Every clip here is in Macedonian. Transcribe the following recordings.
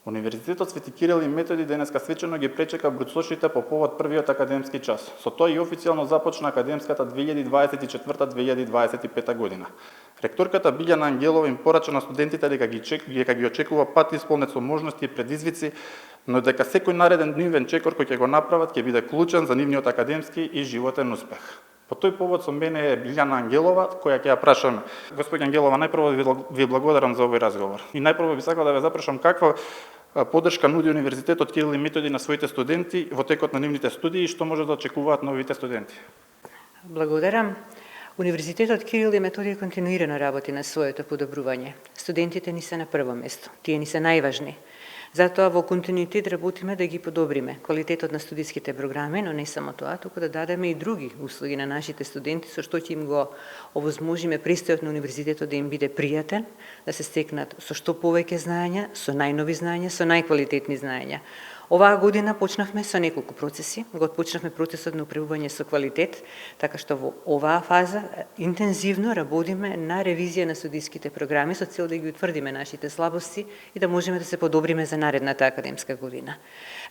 Универзитетот Свети Кирил и Методи денеска свечено ги пречека бруцошите по повод првиот академски час. Со тој и официјално започна академската 2024-2025 година. Ректорката Билјана Ангелова им порача на студентите дека ги очекува пат исполнет со можности и предизвици, но дека секој нареден нивен чекор кој ќе го направат ќе биде клучен за нивниот академски и животен успех. По тој повод со мене е Билјана Ангелова, која ќе ја прашам. Господја Ангелова, најпрво ви благодарам за овој разговор. И најпрво би сакал да ве запрашам каква поддршка нуди Универзитетот Кирил и Методи на своите студенти во текот на нивните студии и што може да очекуваат новите студенти. Благодарам. Универзитетот Кирил и Методи континуирано работи на своето подобрување. Студентите ни се на прво место. Тие ни се најважни. Затоа во континуитет работиме да ги подобриме квалитетот на студиските програми, но не само тоа, туку да дадеме и други услуги на нашите студенти, со што ќе им го овозможиме престојот на универзитетот да им биде пријатен, да се стекнат со што повеќе знаења, со најнови знаења, со најквалитетни знаења. Оваа година почнавме со неколку процеси. Го почнавме процесот на управување со квалитет, така што во оваа фаза интензивно работиме на ревизија на студиските програми со цел да ги утврдиме нашите слабости и да можеме да се подобриме за наредната академска година.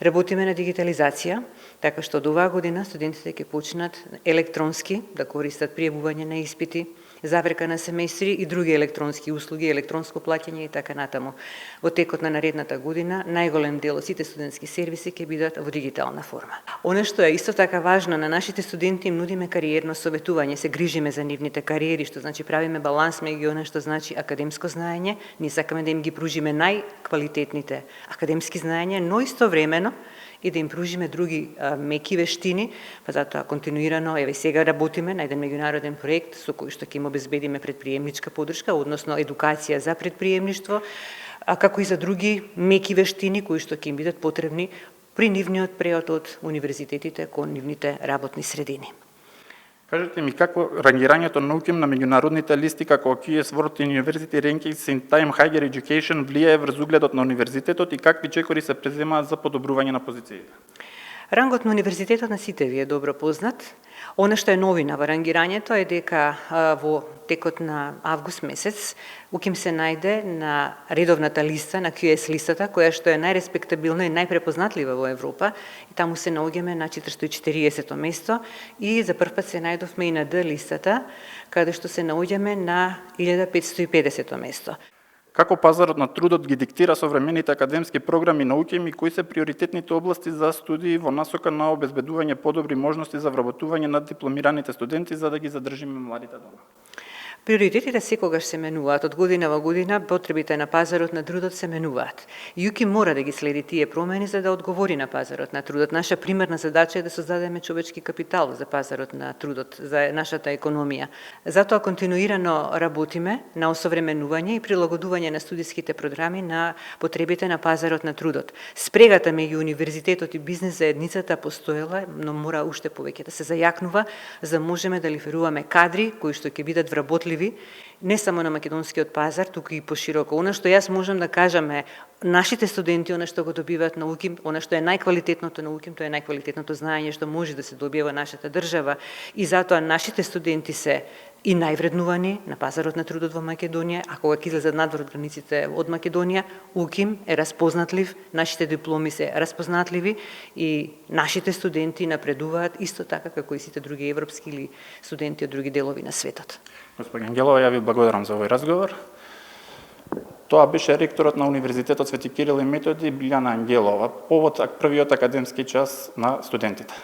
Работиме на дигитализација, така што од оваа година студентите ќе почнат електронски да користат пријавување на испити, заверка на семестри и други електронски услуги, електронско плаќање и така натаму. Во текот на наредната година најголем дел од сите студентски сервиси ќе бидат во дигитална форма. Оно што е исто така важно на нашите студенти, им нудиме кариерно советување, се грижиме за нивните кариери, што значи правиме баланс меѓу она што значи академско знаење, ние сакаме да им ги пружиме најквалитетните академски знаења, но истовремено и да им пружиме други меки вештини, па затоа континуирано еве сега работиме на еден меѓународен проект со кој што ќе им обезбедиме предприемничка поддршка, односно едукација за предприемништво, а како и за други меки вештини кои што ќе им бидат потребни при нивниот преод од универзитетите кон нивните работни средини. Кажете ми како рангирањето на УКИМ на меѓународните листи како QS World University Rankings in Time Higher Education влијае врз угледот на универзитетот и какви чекори се преземаат за подобрување на позициите? Рангот на универзитетот на сите ви е добро познат. Она што е новина во рангирањето е дека во текот на август месец УКИМ се најде на редовната листа, на QS листата, која што е најреспектабилна и најпрепознатлива во Европа. И таму се наоѓаме на 440 место и за прв пат се најдовме и на Д листата, каде што се наоѓаме на 1550 место. Како пазарот на трудот ги диктира современите академски програми на УКИМ и кои се приоритетните области за студии во насока на обезбедување подобри можности за вработување на дипломираните студенти за да ги задржиме младите дома? Приоритетите секогаш се менуваат. Од година во година потребите на пазарот на трудот се менуваат. ЮКИМ мора да ги следи тие промени за да одговори на пазарот на трудот. Наша примерна задача е да создадеме човечки капитал за пазарот на трудот, за нашата економија. Затоа континуирано работиме на осовременување и прилагодување на студиските програми на потребите на пазарот на трудот. Спрегата меѓу универзитетот и бизнес заедницата постоела, но мора уште повеќе да се зајакнува за да можеме да лиферуваме кадри кои што ќе бидат вработливи не само на македонскиот пазар, туку и пошироко. Она што јас можам да кажам е нашите студенти, она што го добиваат на УКИМ, она што е најквалитетното на УКИМ, тоа е најквалитетното знаење што може да се добие во нашата држава и затоа нашите студенти се и највреднувани на пазарот на трудот во Македонија, а кога ќе излезат надвор од границите од Македонија, УКИМ е разпознатлив, нашите дипломи се разпознатливи и нашите студенти напредуваат исто така како и сите други европски или студенти од други делови на светот. Господин Ангелова, ја ви благодарам за овој разговор. Тоа беше ректорот на Универзитетот Свети Кирил и Методи Билјана Ангелова, повод првиот академски час на студентите.